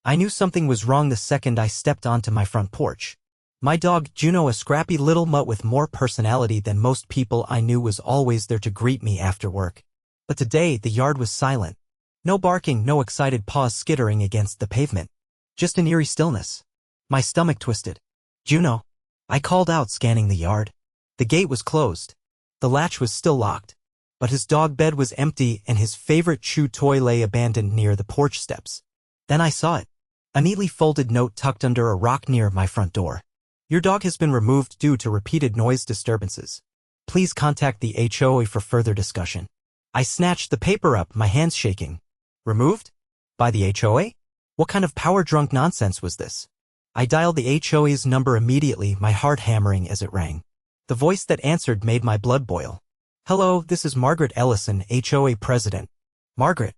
I knew something was wrong the second I stepped onto my front porch. My dog, Juno, a scrappy little mutt with more personality than most people I knew, was always there to greet me after work. But today, the yard was silent. No barking, no excited paws skittering against the pavement. Just an eerie stillness. My stomach twisted. "Juno," I called out, scanning the yard. The gate was closed. The latch was still locked. But his dog bed was empty and his favorite chew toy lay abandoned near the porch steps. Then I saw it. A neatly folded note tucked under a rock near my front door. "Your dog has been removed due to repeated noise disturbances. Please contact the HOA for further discussion." I snatched the paper up, my hands shaking. Removed? By the HOA? What kind of power-drunk nonsense was this? I dialed the HOA's number immediately, my heart hammering as it rang. The voice that answered made my blood boil. "Hello, this is Margaret Ellison, HOA president." Margaret.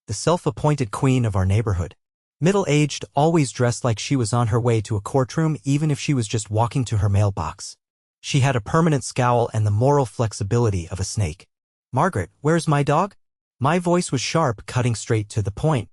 The self-appointed queen of our neighborhood. Middle-aged, always dressed like she was on her way to a courtroom even if she was just walking to her mailbox. She had a permanent scowl and the moral flexibility of a snake. "Margaret, where's my dog?" My voice was sharp, cutting straight to the point.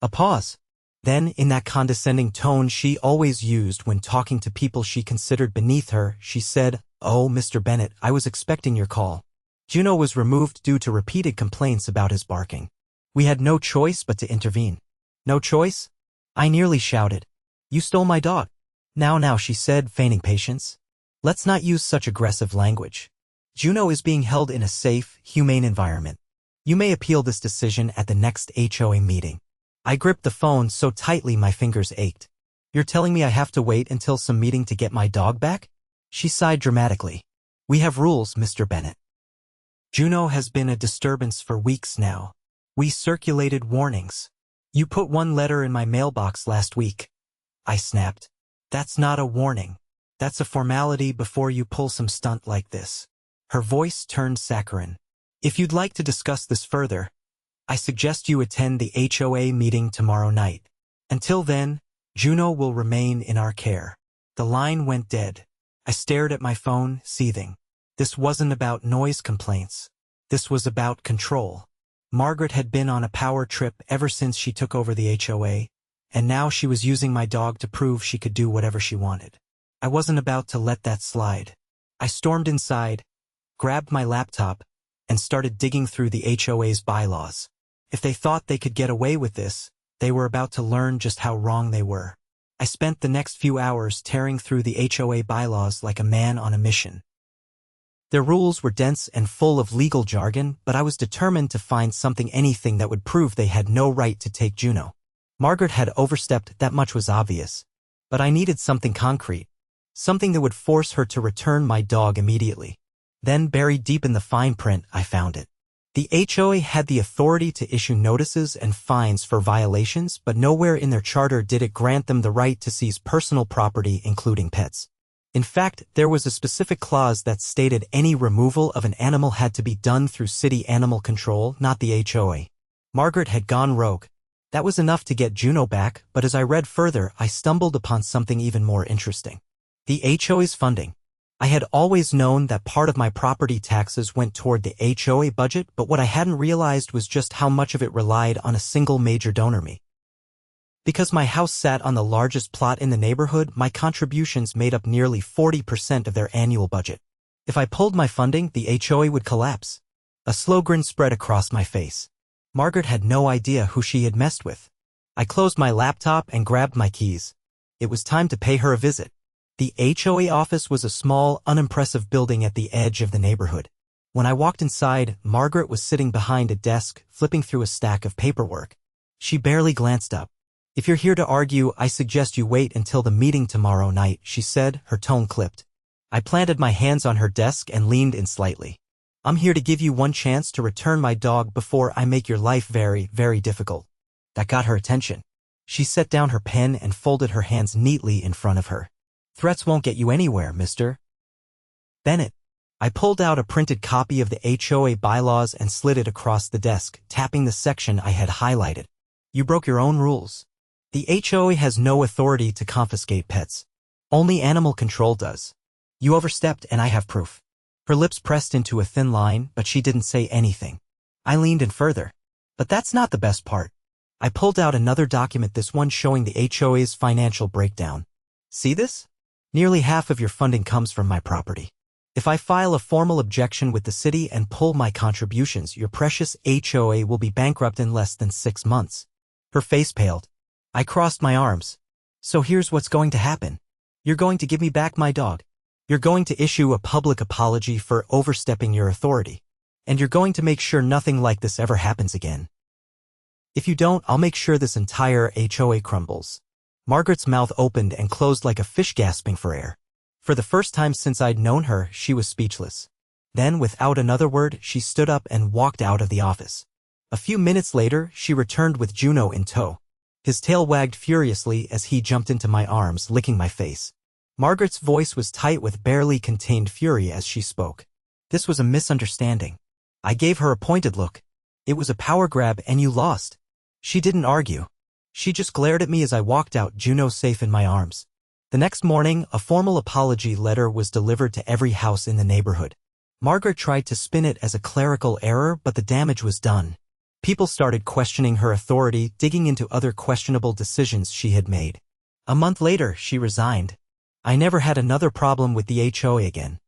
A pause. Then, in that condescending tone she always used when talking to people she considered beneath her, she said, "Oh, Mr. Bennett, I was expecting your call. Juno was removed due to repeated complaints about his barking. We had no choice but to intervene." "No choice?" I nearly shouted. "You stole my dog." Now, she said, feigning patience. "Let's not use such aggressive language. Juno is being held in a safe, humane environment. You may appeal this decision at the next HOA meeting." I gripped the phone so tightly my fingers ached. "You're telling me I have to wait until some meeting to get my dog back?" She sighed dramatically. "We have rules, Mr. Bennett. Juno has been a disturbance for weeks now. We circulated warnings. You put one letter in my mailbox last week." I snapped. "That's not a warning. That's a formality before you pull some stunt like this." Her voice turned saccharine. "If you'd like to discuss this further, I suggest you attend the HOA meeting tomorrow night. Until then, Juno will remain in our care." The line went dead. I stared at my phone, seething. This wasn't about noise complaints. This was about control. Margaret had been on a power trip ever since she took over the HOA, and now she was using my dog to prove she could do whatever she wanted. I wasn't about to let that slide. I stormed inside, grabbed my laptop, and started digging through the HOA's bylaws. If they thought they could get away with this, they were about to learn just how wrong they were. I spent the next few hours tearing through the HOA bylaws like a man on a mission. Their rules were dense and full of legal jargon, but I was determined to find anything that would prove they had no right to take Juno. Margaret had overstepped, that much was obvious. But I needed something concrete. Something that would force her to return my dog immediately. Then, buried deep in the fine print, I found it. The HOA had the authority to issue notices and fines for violations, but nowhere in their charter did it grant them the right to seize personal property, including pets. In fact, there was a specific clause that stated any removal of an animal had to be done through city animal control, not the HOA. Margaret had gone rogue. That was enough to get Juno back, but as I read further, I stumbled upon something even more interesting. The HOA's funding. I had always known that part of my property taxes went toward the HOA budget, but what I hadn't realized was just how much of it relied on a single major donor, me. Because my house sat on the largest plot in the neighborhood, my contributions made up nearly 40% of their annual budget. If I pulled my funding, the HOA would collapse. A slow grin spread across my face. Margaret had no idea who she had messed with. I closed my laptop and grabbed my keys. It was time to pay her a visit. The HOA office was a small, unimpressive building at the edge of the neighborhood. When I walked inside, Margaret was sitting behind a desk, flipping through a stack of paperwork. She barely glanced up. "If you're here to argue, I suggest you wait until the meeting tomorrow night," she said, her tone clipped. I planted my hands on her desk and leaned in slightly. "I'm here to give you one chance to return my dog before I make your life very, very difficult." That got her attention. She set down her pen and folded her hands neatly in front of her. "Threats won't get you anywhere, Mr. Bennett." I pulled out a printed copy of the HOA bylaws and slid it across the desk, tapping the section I had highlighted. "You broke your own rules. The HOA has no authority to confiscate pets. Only animal control does. You overstepped and I have proof." Her lips pressed into a thin line, but she didn't say anything. I leaned in further. "But that's not the best part. I pulled out another document, this one showing the HOA's financial breakdown. See this? Nearly half of your funding comes from my property. If I file a formal objection with the city and pull my contributions, your precious HOA will be bankrupt in less than 6 months. Her face paled. I crossed my arms. So here's what's going to happen. You're going to give me back my dog. You're going to issue a public apology for overstepping your authority. And you're going to make sure nothing like this ever happens again. If you don't, I'll make sure this entire HOA crumbles. Margaret's mouth opened and closed like a fish gasping for air. For the first time since I'd known her, she was speechless. Then, without another word, she stood up and walked out of the office. A few minutes later, she returned with Juno in tow. His tail wagged furiously as he jumped into my arms, licking my face. Margaret's voice was tight with barely contained fury as she spoke. This was a misunderstanding. I gave her a pointed look. It was a power grab and you lost. She didn't argue. She just glared at me as I walked out, Juno safe in my arms. The next morning, a formal apology letter was delivered to every house in the neighborhood. Margaret tried to spin it as a clerical error, but the damage was done. People started questioning her authority, digging into other questionable decisions she had made. A month later, she resigned. I never had another problem with the HOA again.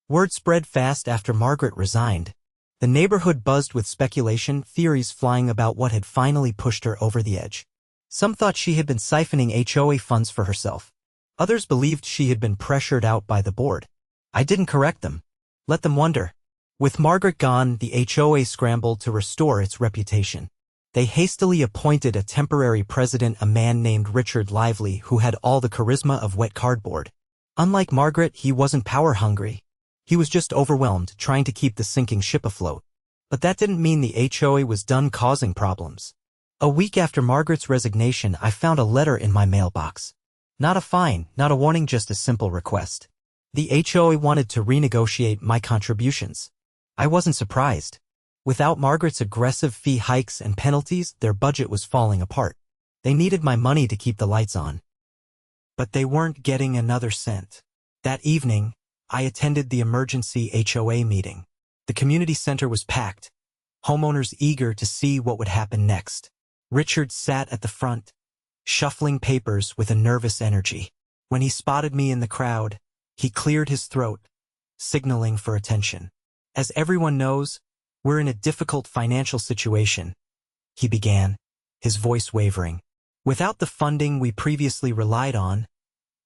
Word spread fast after Margaret resigned. The neighborhood buzzed with speculation, theories flying about what had finally pushed her over the edge. Some thought she had been siphoning HOA funds for herself. Others believed she had been pressured out by the board. I didn't correct them. Let them wonder. With Margaret gone, the HOA scrambled to restore its reputation. They hastily appointed a temporary president, a man named Richard Lively, who had all the charisma of wet cardboard. Unlike Margaret, he wasn't power-hungry. He was just overwhelmed, trying to keep the sinking ship afloat. But that didn't mean the HOA was done causing problems. A week after Margaret's resignation, I found a letter in my mailbox. Not a fine, not a warning, just a simple request. The HOA wanted to renegotiate my contributions. I wasn't surprised. Without Margaret's aggressive fee hikes and penalties, their budget was falling apart. They needed my money to keep the lights on. But they weren't getting another cent. That evening, I attended the emergency HOA meeting. The community center was packed, homeowners eager to see what would happen next. Richard sat at the front, shuffling papers with a nervous energy. When he spotted me in the crowd, he cleared his throat, signaling for attention. As everyone knows, we're in a difficult financial situation, he began, his voice wavering. Without the funding we previously relied on,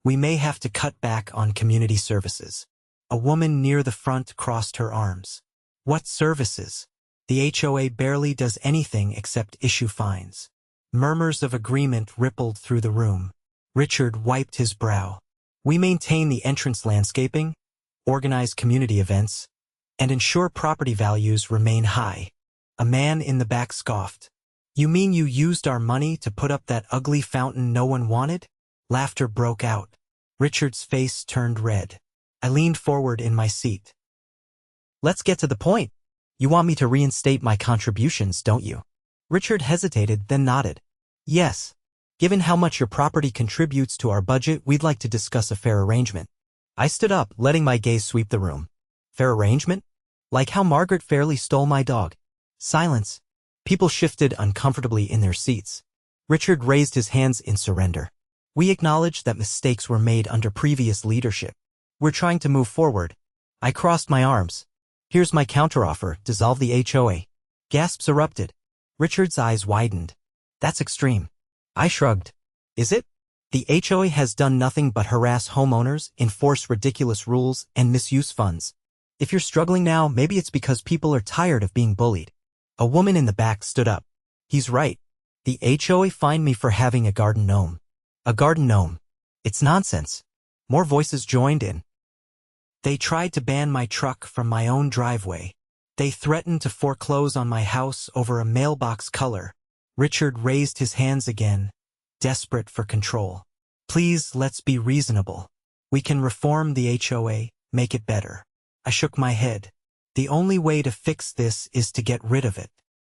we may have to cut back on community services. A woman near the front crossed her arms. What services? The HOA barely does anything except issue fines. Murmurs of agreement rippled through the room. Richard wiped his brow. We maintain the entrance landscaping, organize community events, and ensure property values remain high. A man in the back scoffed. You mean you used our money to put up that ugly fountain no one wanted? Laughter broke out. Richard's face turned red. I leaned forward in my seat. Let's get to the point. You want me to reinstate my contributions, don't you? Richard hesitated, then nodded. Yes. Given how much your property contributes to our budget, we'd like to discuss a fair arrangement. I stood up, letting my gaze sweep the room. Fair arrangement? Like how Margaret fairly stole my dog. Silence. People shifted uncomfortably in their seats. Richard raised his hands in surrender. We acknowledge that mistakes were made under previous leadership. We're trying to move forward. I crossed my arms. Here's my counteroffer, dissolve the HOA. Gasps erupted. Richard's eyes widened. That's extreme. I shrugged. Is it? The HOA has done nothing but harass homeowners, enforce ridiculous rules, and misuse funds. If you're struggling now, maybe it's because people are tired of being bullied. A woman in the back stood up. He's right. The HOA fined me for having a garden gnome. A garden gnome. It's nonsense. More voices joined in. They tried to ban my truck from my own driveway. They threatened to foreclose on my house over a mailbox color. Richard raised his hands again, desperate for control. Please, let's be reasonable. We can reform the HOA, make it better. I shook my head. The only way to fix this is to get rid of it.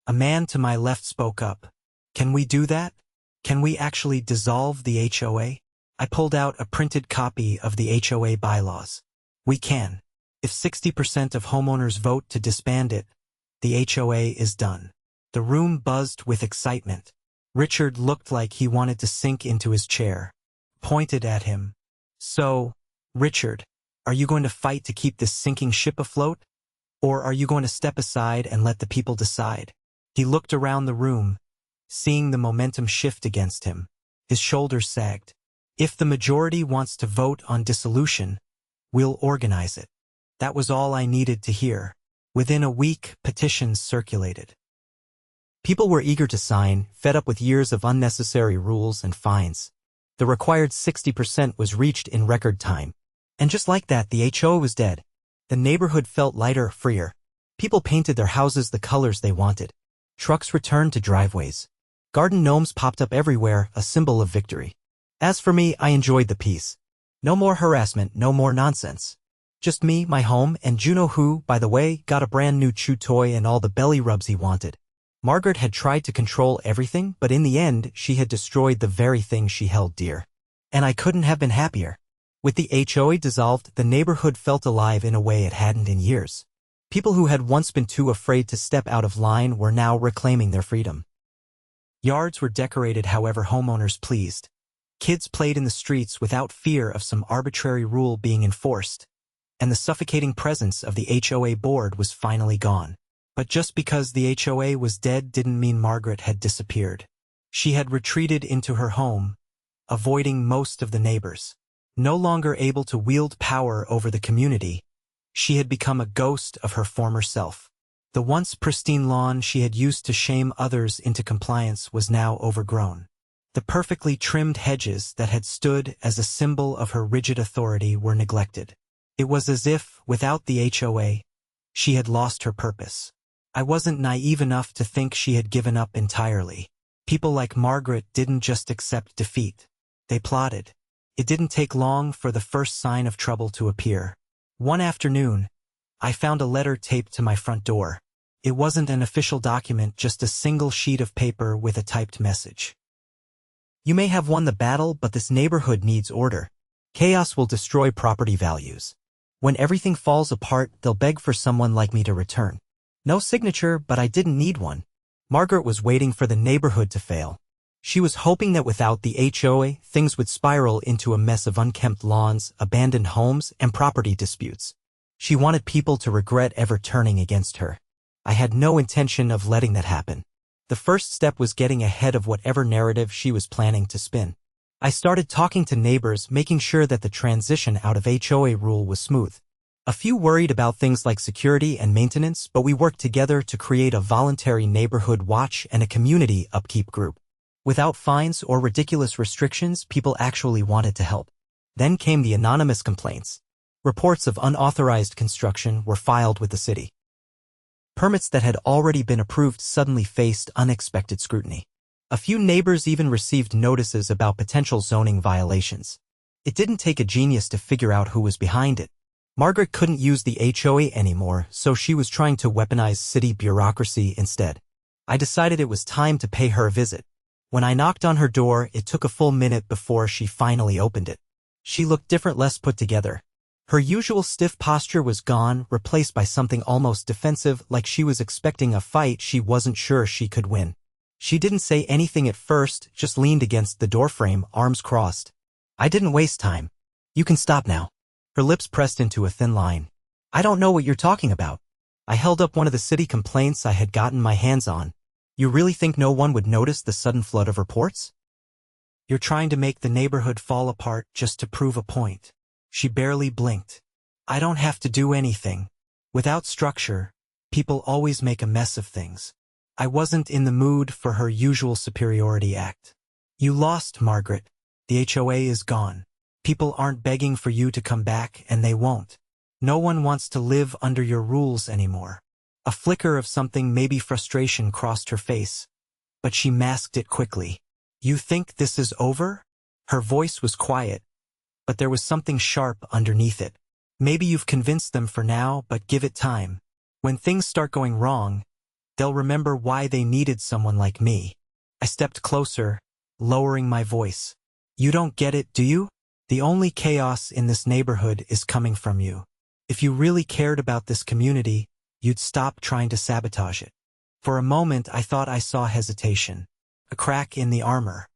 A man to my left spoke up. Can we do that? Can we actually dissolve the HOA? I pulled out a printed copy of the HOA bylaws. We can. If 60% of homeowners vote to disband it, the HOA is done. The room buzzed with excitement. Richard looked like he wanted to sink into his chair. Pointed at him. So, Richard, are you going to fight to keep this sinking ship afloat? Or are you going to step aside and let the people decide? He looked around the room, seeing the momentum shift against him. His shoulders sagged. If the majority wants to vote on dissolution, we'll organize it. That was all I needed to hear. Within a week, petitions circulated. People were eager to sign, fed up with years of unnecessary rules and fines. The required 60% was reached in record time. And just like that, the HOA was dead. The neighborhood felt lighter, freer. People painted their houses the colors they wanted. Trucks returned to driveways. Garden gnomes popped up everywhere, a symbol of victory. As for me, I enjoyed the peace. No more harassment, no more nonsense. Just me, my home, and Juno who, by the way, got a brand new chew toy and all the belly rubs he wanted. Margaret had tried to control everything, but in the end, she had destroyed the very thing she held dear. And I couldn't have been happier. With the HOA dissolved, the neighborhood felt alive in a way it hadn't in years. People who had once been too afraid to step out of line were now reclaiming their freedom. Yards were decorated however homeowners pleased. Kids played in the streets without fear of some arbitrary rule being enforced. And the suffocating presence of the HOA board was finally gone. But just because the HOA was dead didn't mean Margaret had disappeared. She had retreated into her home, avoiding most of the neighbors. No longer able to wield power over the community, she had become a ghost of her former self. The once pristine lawn she had used to shame others into compliance was now overgrown. The perfectly trimmed hedges that had stood as a symbol of her rigid authority were neglected. It was as if, without the HOA, she had lost her purpose. I wasn't naive enough to think she had given up entirely. People like Margaret didn't just accept defeat. They plotted. It didn't take long for the first sign of trouble to appear. One afternoon, I found a letter taped to my front door. It wasn't an official document, just a single sheet of paper with a typed message. You may have won the battle, but this neighborhood needs order. Chaos will destroy property values. When everything falls apart, they'll beg for someone like me to return. No signature, but I didn't need one. Margaret was waiting for the neighborhood to fail. She was hoping that without the HOA, things would spiral into a mess of unkempt lawns, abandoned homes, and property disputes. She wanted people to regret ever turning against her. I had no intention of letting that happen. The first step was getting ahead of whatever narrative she was planning to spin. I started talking to neighbors, making sure that the transition out of HOA rule was smooth. A few worried about things like security and maintenance, but we worked together to create a voluntary neighborhood watch and a community upkeep group. Without fines or ridiculous restrictions, people actually wanted to help. Then came the anonymous complaints. Reports of unauthorized construction were filed with the city. Permits that had already been approved suddenly faced unexpected scrutiny. A few neighbors even received notices about potential zoning violations. It didn't take a genius to figure out who was behind it. Margaret couldn't use the HOA anymore, so she was trying to weaponize city bureaucracy instead. I decided it was time to pay her a visit. When I knocked on her door, it took a full minute before she finally opened it. She looked different, less put together. Her usual stiff posture was gone, replaced by something almost defensive, like she was expecting a fight she wasn't sure she could win. She didn't say anything at first, just leaned against the doorframe, arms crossed. I didn't waste time. You can stop now. Her lips pressed into a thin line. I don't know what you're talking about. I held up one of the city complaints I had gotten my hands on. You really think no one would notice the sudden flood of reports? You're trying to make the neighborhood fall apart just to prove a point. She barely blinked. I don't have to do anything. Without structure, people always make a mess of things. I wasn't in the mood for her usual superiority act. You lost, Margaret. The HOA is gone. People aren't begging for you to come back, and they won't. No one wants to live under your rules anymore. A flicker of something, maybe frustration, crossed her face, but she masked it quickly. You think this is over? Her voice was quiet, but there was something sharp underneath it. Maybe you've convinced them for now, but give it time. When things start going wrong, they'll remember why they needed someone like me. I stepped closer, lowering my voice. You don't get it, do you? The only chaos in this neighborhood is coming from you. If you really cared about this community, you'd stop trying to sabotage it. For a moment I thought I saw hesitation, a crack in the armor.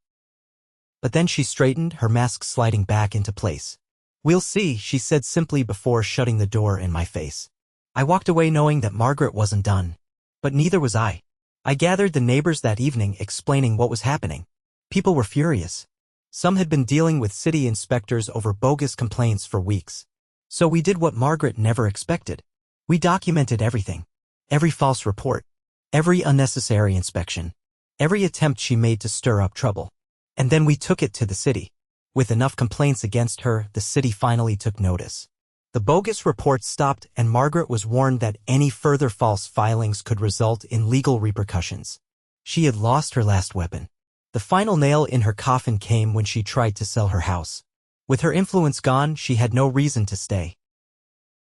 But then she straightened, her mask sliding back into place. "We'll see," she said simply before shutting the door in my face. I walked away knowing that Margaret wasn't done. But neither was I. I gathered the neighbors that evening, explaining what was happening. People were furious. Some had been dealing with city inspectors over bogus complaints for weeks. So we did what Margaret never expected. We documented everything. Every false report. Every unnecessary inspection. Every attempt she made to stir up trouble. And then we took it to the city. With enough complaints against her, the city finally took notice. The bogus reports stopped, and Margaret was warned that any further false filings could result in legal repercussions. She had lost her last weapon. The final nail in her coffin came when she tried to sell her house. With her influence gone, she had no reason to stay.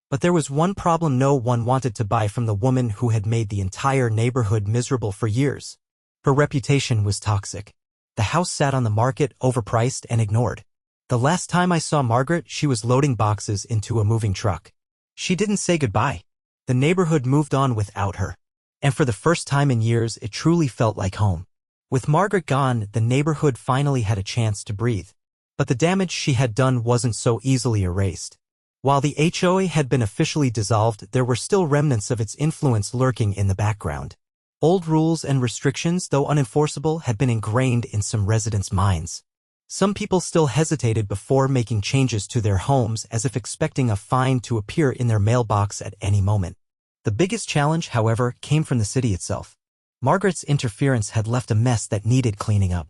But there was one problem: no one wanted to buy from the woman who had made the entire neighborhood miserable for years. Her reputation was toxic. The house sat on the market, overpriced and ignored. The last time I saw Margaret, she was loading boxes into a moving truck. She didn't say goodbye. The neighborhood moved on without her. And for the first time in years, it truly felt like home. With Margaret gone, the neighborhood finally had a chance to breathe. But the damage she had done wasn't so easily erased. While the HOA had been officially dissolved, there were still remnants of its influence lurking in the background. Old rules and restrictions, though unenforceable, had been ingrained in some residents' minds. Some people still hesitated before making changes to their homes, as if expecting a fine to appear in their mailbox at any moment. The biggest challenge, however, came from the city itself. Margaret's interference had left a mess that needed cleaning up.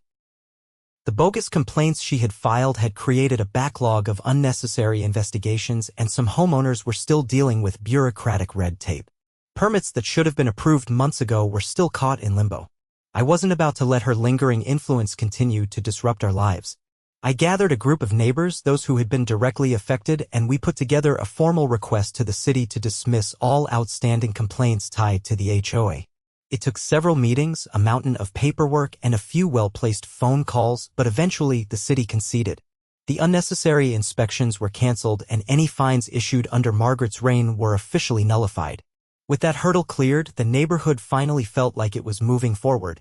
The bogus complaints she had filed had created a backlog of unnecessary investigations, and some homeowners were still dealing with bureaucratic red tape. Permits that should have been approved months ago were still caught in limbo. I wasn't about to let her lingering influence continue to disrupt our lives. I gathered a group of neighbors, those who had been directly affected, and we put together a formal request to the city to dismiss all outstanding complaints tied to the HOA. It took several meetings, a mountain of paperwork, and a few well-placed phone calls, but eventually the city conceded. The unnecessary inspections were canceled, and any fines issued under Margaret's reign were officially nullified. With that hurdle cleared, the neighborhood finally felt like it was moving forward.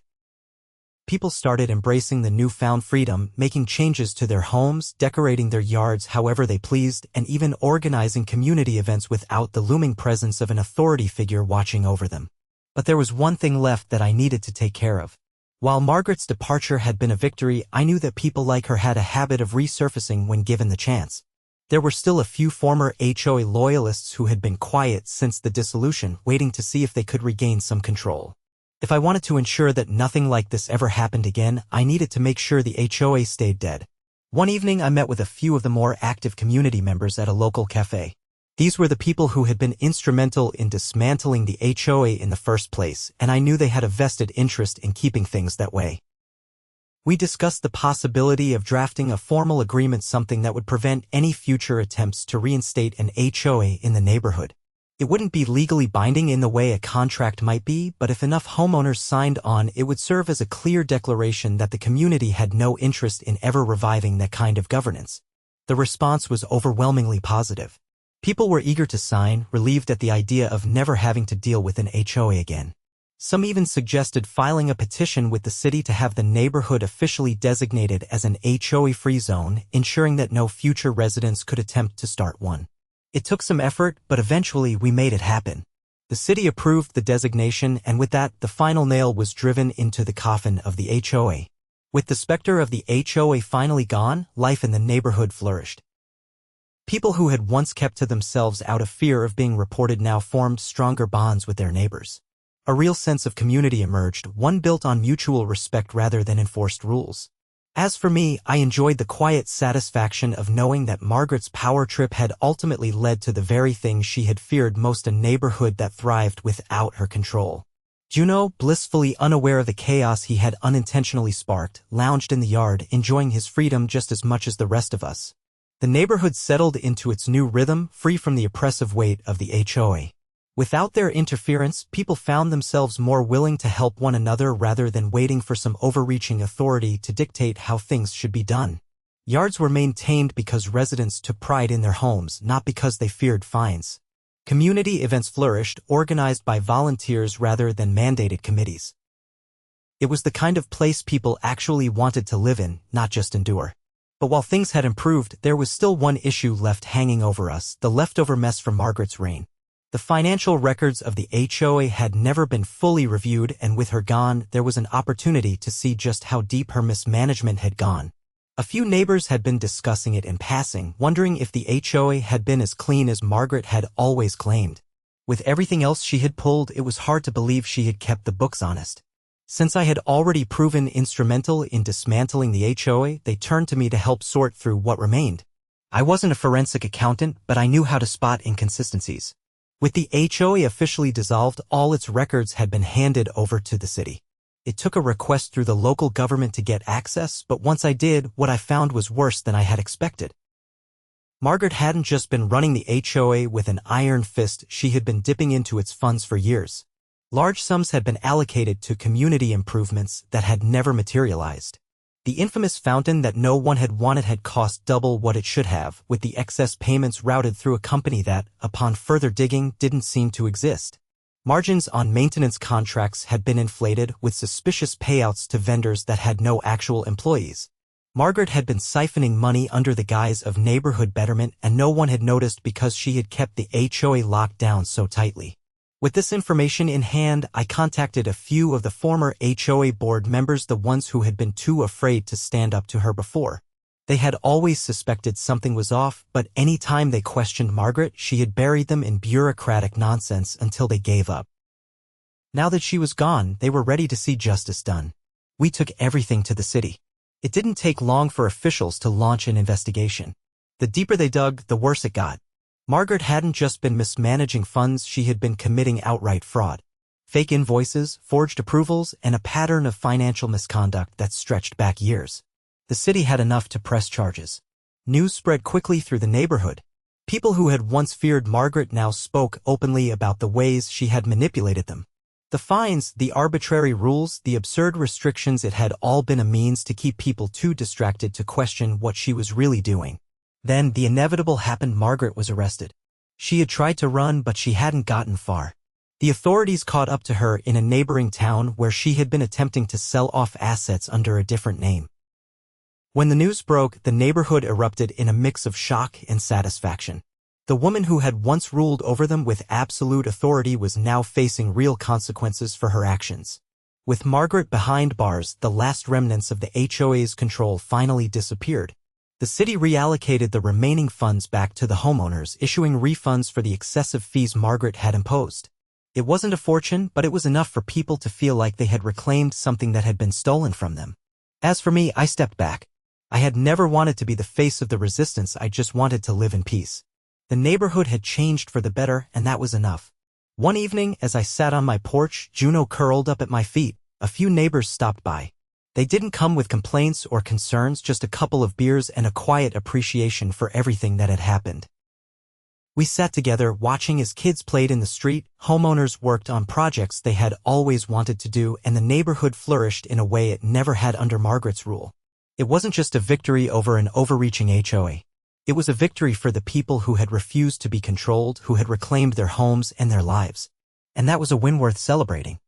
People started embracing the newfound freedom, making changes to their homes, decorating their yards however they pleased, and even organizing community events without the looming presence of an authority figure watching over them. But there was one thing left that I needed to take care of. While Margaret's departure had been a victory, I knew that people like her had a habit of resurfacing when given the chance. There were still a few former HOA loyalists who had been quiet since the dissolution, waiting to see if they could regain some control. If I wanted to ensure that nothing like this ever happened again, I needed to make sure the HOA stayed dead. One evening I met with a few of the more active community members at a local cafe. These were the people who had been instrumental in dismantling the HOA in the first place, and I knew they had a vested interest in keeping things that way. We discussed the possibility of drafting a formal agreement, something that would prevent any future attempts to reinstate an HOA in the neighborhood. It wouldn't be legally binding in the way a contract might be, but if enough homeowners signed on, it would serve as a clear declaration that the community had no interest in ever reviving that kind of governance. The response was overwhelmingly positive. People were eager to sign, relieved at the idea of never having to deal with an HOA again. Some even suggested filing a petition with the city to have the neighborhood officially designated as an HOA-free zone, ensuring that no future residents could attempt to start one. It took some effort, but eventually we made it happen. The city approved the designation, and with that, the final nail was driven into the coffin of the HOA. With the specter of the HOA finally gone, life in the neighborhood flourished. People who had once kept to themselves out of fear of being reported now formed stronger bonds with their neighbors. A real sense of community emerged, one built on mutual respect rather than enforced rules. As for me, I enjoyed the quiet satisfaction of knowing that Margaret's power trip had ultimately led to the very thing she had feared most: a neighborhood that thrived without her control. Juno, blissfully unaware of the chaos he had unintentionally sparked, lounged in the yard, enjoying his freedom just as much as the rest of us. The neighborhood settled into its new rhythm, free from the oppressive weight of the HOA. Without their interference, people found themselves more willing to help one another rather than waiting for some overreaching authority to dictate how things should be done. Yards were maintained because residents took pride in their homes, not because they feared fines. Community events flourished, organized by volunteers rather than mandated committees. It was the kind of place people actually wanted to live in, not just endure. But while things had improved, there was still one issue left hanging over us, the leftover mess from Margaret's reign. The financial records of the HOA had never been fully reviewed, and with her gone, there was an opportunity to see just how deep her mismanagement had gone. A few neighbors had been discussing it in passing, wondering if the HOA had been as clean as Margaret had always claimed. With everything else she had pulled, it was hard to believe she had kept the books honest. Since I had already proven instrumental in dismantling the HOA, they turned to me to help sort through what remained. I wasn't a forensic accountant, but I knew how to spot inconsistencies. With the HOA officially dissolved, all its records had been handed over to the city. It took a request through the local government to get access, but once I did, what I found was worse than I had expected. Margaret hadn't just been running the HOA with an iron fist, she had been dipping into its funds for years. Large sums had been allocated to community improvements that had never materialized. The infamous fountain that no one had wanted had cost double what it should have, with the excess payments routed through a company that, upon further digging, didn't seem to exist. Margins on maintenance contracts had been inflated, with suspicious payouts to vendors that had no actual employees. Margaret had been siphoning money under the guise of neighborhood betterment, and no one had noticed because she had kept the HOA locked down so tightly. With this information in hand, I contacted a few of the former HOA board members, the ones who had been too afraid to stand up to her before. They had always suspected something was off, but any time they questioned Margaret, she had buried them in bureaucratic nonsense until they gave up. Now that she was gone, they were ready to see justice done. We took everything to the city. It didn't take long for officials to launch an investigation. The deeper they dug, the worse it got. Margaret hadn't just been mismanaging funds, she had been committing outright fraud. Fake invoices, forged approvals, and a pattern of financial misconduct that stretched back years. The city had enough to press charges. News spread quickly through the neighborhood. People who had once feared Margaret now spoke openly about the ways she had manipulated them. The fines, the arbitrary rules, the absurd restrictions, it had all been a means to keep people too distracted to question what she was really doing. Then the inevitable happened. Margaret was arrested. She had tried to run, but she hadn't gotten far. The authorities caught up to her in a neighboring town where she had been attempting to sell off assets under a different name. When the news broke, the neighborhood erupted in a mix of shock and satisfaction. The woman who had once ruled over them with absolute authority was now facing real consequences for her actions. With Margaret behind bars, the last remnants of the HOA's control finally disappeared. The city reallocated the remaining funds back to the homeowners, issuing refunds for the excessive fees Margaret had imposed. It wasn't a fortune, but it was enough for people to feel like they had reclaimed something that had been stolen from them. As for me, I stepped back. I had never wanted to be the face of the resistance, I just wanted to live in peace. The neighborhood had changed for the better, and that was enough. One evening, as I sat on my porch, Juno curled up at my feet. A few neighbors stopped by. They didn't come with complaints or concerns, just a couple of beers and a quiet appreciation for everything that had happened. We sat together, watching as kids played in the street, homeowners worked on projects they had always wanted to do, and the neighborhood flourished in a way it never had under Margaret's rule. It wasn't just a victory over an overreaching HOA. It was a victory for the people who had refused to be controlled, who had reclaimed their homes and their lives. And that was a win worth celebrating.